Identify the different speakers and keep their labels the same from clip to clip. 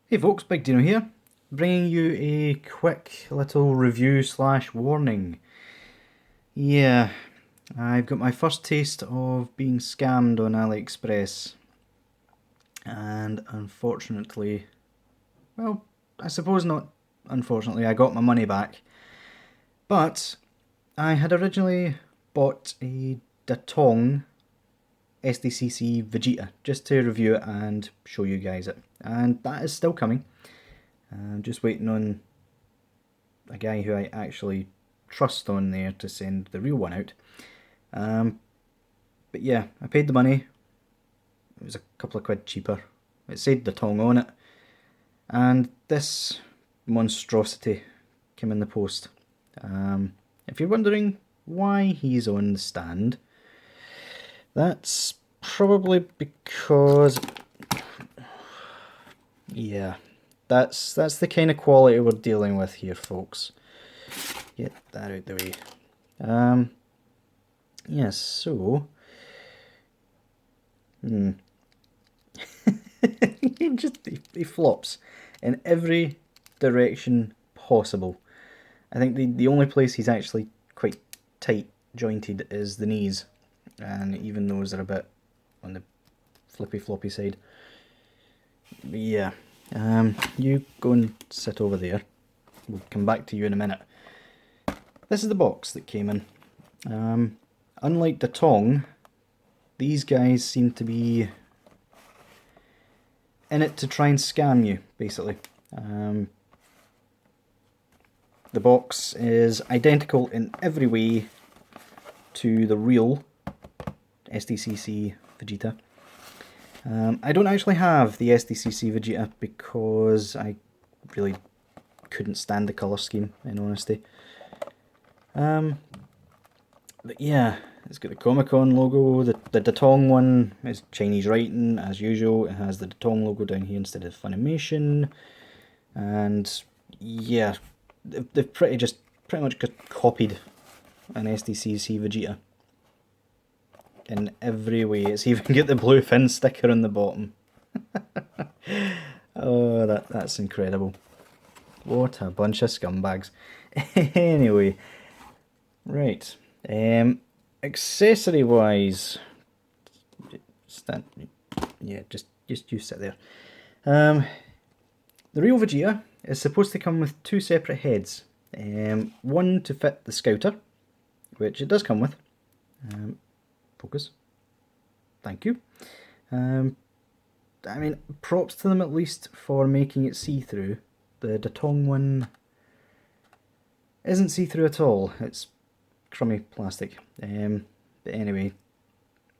Speaker 1: Hey folks, Big Deano here, bringing you a quick little review slash warning. Yeah, I've got my first taste of being scammed on Aliexpress, and unfortunately, well, I suppose not unfortunately, I got my money back, but I had originally bought a Datong SDCC Vegeta just to review it and show you guys it, and that is still coming. I'm just waiting on a guy who I actually trust on there to send the real one out. But yeah, I paid the money. It was a couple of quid cheaper. It said Datong on it. And this monstrosity came in the post. If you're wondering why he's on the stand, that's probably because, yeah, that's the kind of quality we're dealing with here, folks. Get that out the way. Yes, so he flops in every direction possible. I think the only place he's actually quite tight jointed is the knees, and even those are a bit on the flippy floppy side. But yeah, you go and sit over there. We'll come back to you in a minute. This is the box that came in. Unlike Datong, these guys seem to be in it to try and scam you, basically. The box is identical in every way to the real SDCC Vegeta. I don't actually have the SDCC Vegeta because I really couldn't stand the colour scheme, in honesty. But yeah, it's got the Comic-Con logo. The Datong one is Chinese writing, as usual. It has the Datong logo down here instead of Funimation. And yeah, they've pretty much copied an SDCC Vegeta in every way. It's even got the blue fin sticker on the bottom. Oh, that's incredible. What a bunch of scumbags. Anyway, right. Accessory wise, yeah, just you sit there. The real Vegeta is supposed to come with two separate heads. One to fit the Scouter, which it does come with. Focus. Thank you. I mean, props to them at least for making it see-through. The Datong one isn't see-through at all. It's crummy plastic. But anyway,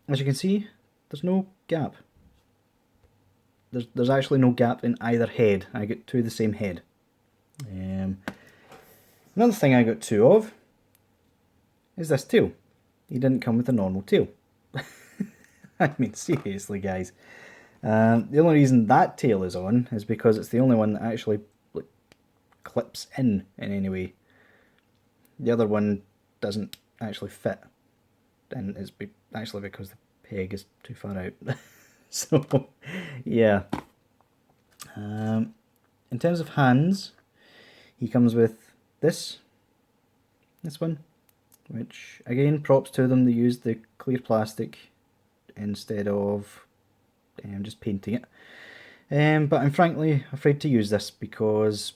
Speaker 1: as you can see, there's no gap. There's actually no gap in either head. I got two of the same head. Another thing I got two of is this tail. He didn't come with a normal tail. I mean, seriously, guys. The only reason that tail is on is because it's the only one that actually clips in any way. The other one doesn't actually fit, and it's actually because the peg is too far out. So, yeah. In terms of hands, he comes with this one, which again, props to them. They used the clear plastic instead of just painting it. But I'm frankly afraid to use this because,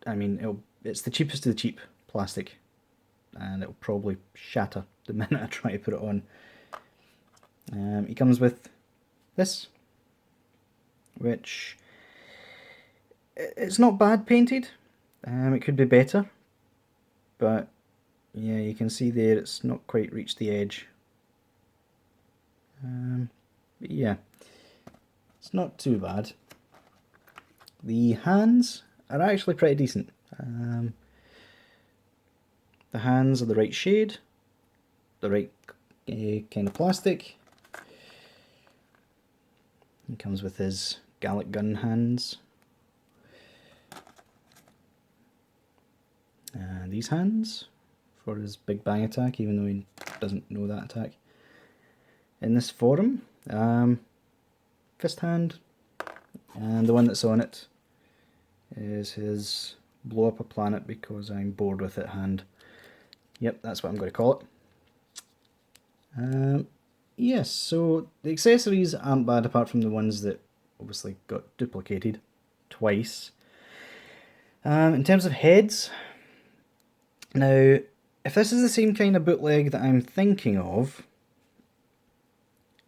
Speaker 1: I mean, it's the cheapest of the cheap plastic, and it'll probably shatter the minute I try to put it on. He comes with this, which it's not bad painted. It could be better, but yeah, you can see there it's not quite reached the edge. But yeah, it's not too bad. The hands are actually pretty decent. The hands are the right shade, the right kind of plastic. He comes with his Gallic gun hands. And these hands for his big bang attack, even though he doesn't know that attack. In this forum, fist hand, And the one that's on it is his blow up a planet because I'm bored with it hand. Yep, that's what I'm going to call it. Yes, so the accessories aren't bad apart from the ones that obviously got duplicated twice. In terms of heads, now if this is the same kind of bootleg that I'm thinking of,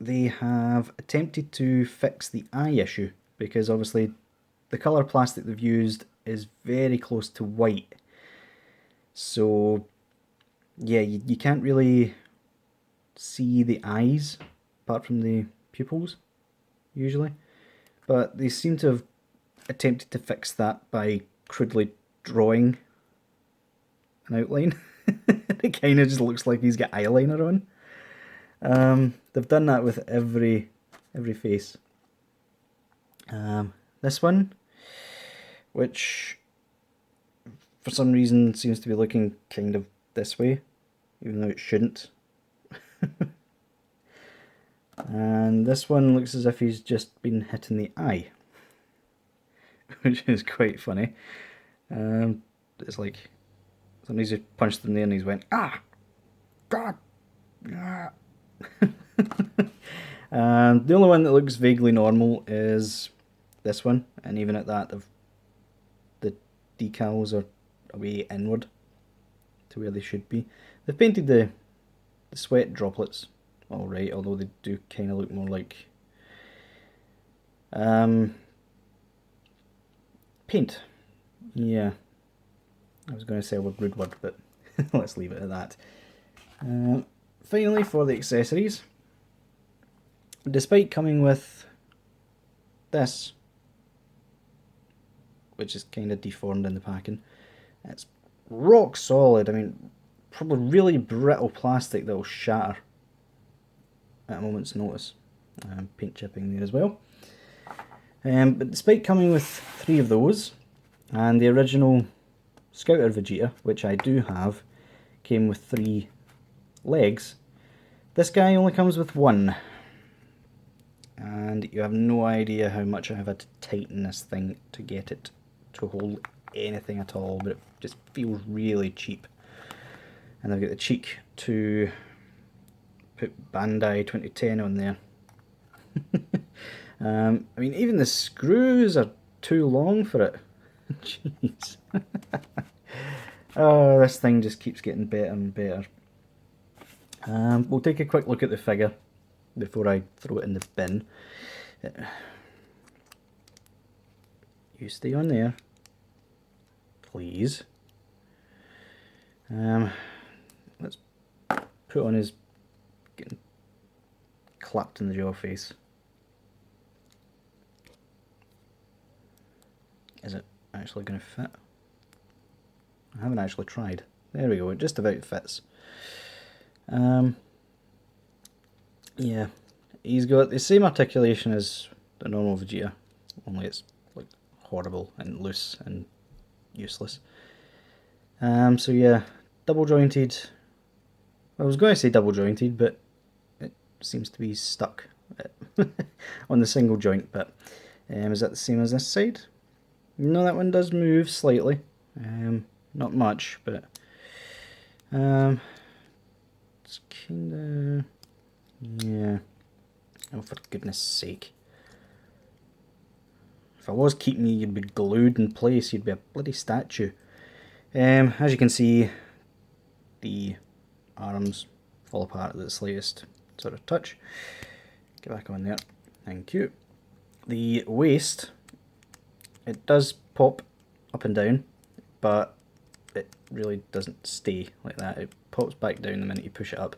Speaker 1: they have attempted to fix the eye issue, because obviously the colour plastic they've used is very close to white. So yeah, you can't really see the eyes apart from the pupils usually, but they seem to have attempted to fix that by crudely drawing an outline. It kind of just looks like he's got eyeliner on. They've done that with every face. This one, which for some reason seems to be looking kind of this way, even though it shouldn't. And this one looks as if he's just been hit in the eye, which is quite funny. It's like somebody's just punched him there and he's went, ah, God, ah. And the only one that looks vaguely normal is this one, and even at that, the decals are away inward to where they should be. They've painted the sweat droplets alright, although they do kind of look more like paint. Yeah, I was going to say a rude word, but let's leave it at that. Finally, for the accessories, despite coming with this, which is kind of deformed in the packing, it's rock solid. I mean, probably really brittle plastic that will shatter at a moment's notice. Paint chipping there as well. But despite coming with 3 of those, and the original Scouter Vegeta, which I do have, came with 3 legs, this guy only comes with 1. And you have no idea how much I have had to tighten this thing to get it to hold anything at all, but it just feels really cheap. And I've got the cheek to put Bandai 2010 on there. I mean, even the screws are too long for it. Jeez. Oh, this thing just keeps getting better and better. We'll take a quick look at the figure before I throw it in the bin. You stay on there, please. Let's put on his getting clapped in the jaw face. Is it actually going to fit? I haven't actually tried. There we go, it just about fits. Yeah, he's got the same articulation as the normal Vegeta, only it's like horrible and loose and useless. So yeah, double jointed. I was going to say double jointed, but it seems to be stuck on the single joint. But is that the same as this side? No, that one does move slightly. Not much, but it's kinda, yeah. Oh, for goodness sake. If I was keeping you, you'd be glued in place, you'd be a bloody statue. As you can see, the arms fall apart at the slightest sort of touch. Get back on there, thank you. The waist, it does pop up and down, but it really doesn't stay like that. It pops back down the minute you push it up.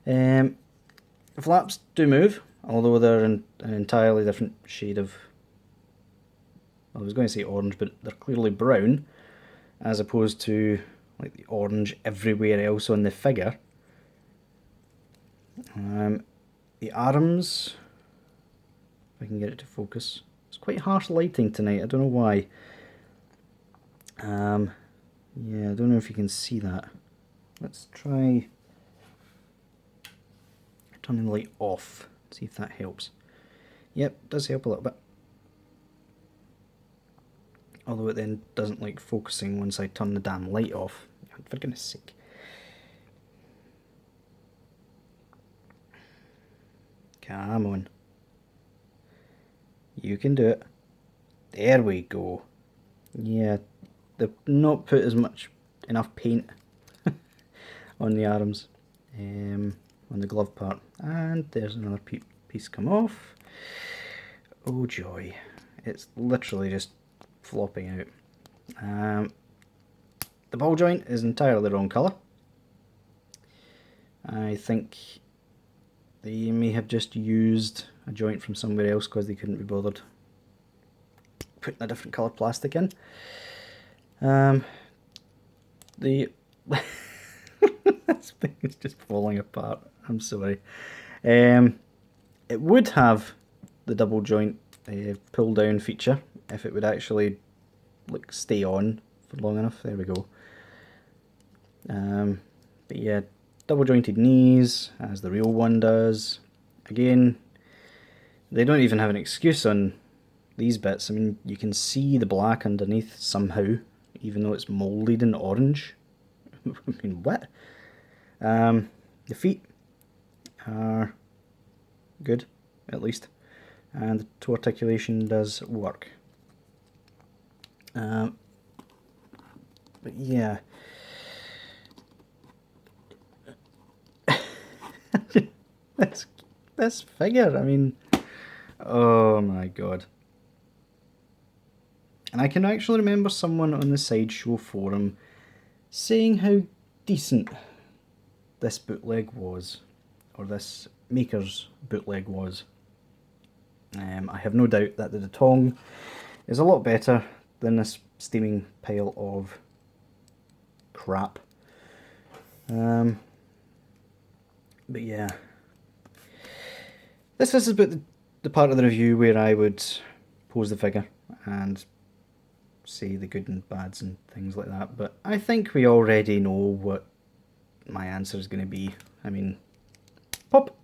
Speaker 1: The flaps do move, although they're in an entirely different shade of, I was going to say orange, but they're clearly brown, as opposed to like the orange everywhere else on the figure. The arms, if I can get it to focus, it's quite harsh lighting tonight, I don't know why. Yeah, I don't know if you can see that. Let's try turning the light off, see if that helps. Yep, does help a little bit. Although it then doesn't like focusing once I turn the damn light off. For goodness sake. Come on. You can do it. There we go. Yeah, they've not put enough paint on the arms, on the glove part. And there's another piece come off. Oh joy. It's literally just flopping out. The ball joint is entirely the wrong colour. I think they may have just used a joint from somewhere else because they couldn't be bothered putting a different coloured plastic in. This thing is just falling apart. I'm sorry. It would have the double joint pull down feature if it would actually like stay on for long enough. There we go. But yeah, double jointed knees as the real one does. Again, they don't even have an excuse on these bits. I mean, you can see the black underneath somehow, even though it's moulded in orange. I mean, what? The feet are good, at least, and the toe articulation does work. But yeah, this figure, I mean, oh my god. And I can actually remember someone on the Sideshow forum saying how decent this bootleg was, or this maker's bootleg was. I have no doubt that the Datong is a lot better than this steaming pile of crap. But yeah, this is about the part of the review where I would pose the figure and say the good and bads and things like that, but I think we already know what my answer is going to be. I mean, pop!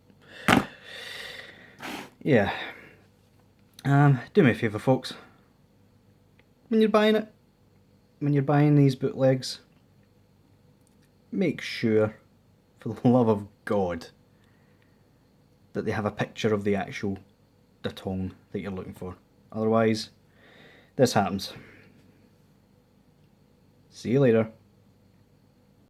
Speaker 1: Yeah. Do me a favour, folks. When you're buying it, when you're buying these bootlegs, make sure, for the love of God, that they have a picture of the actual Datong that you're looking for. Otherwise, this happens. See you later.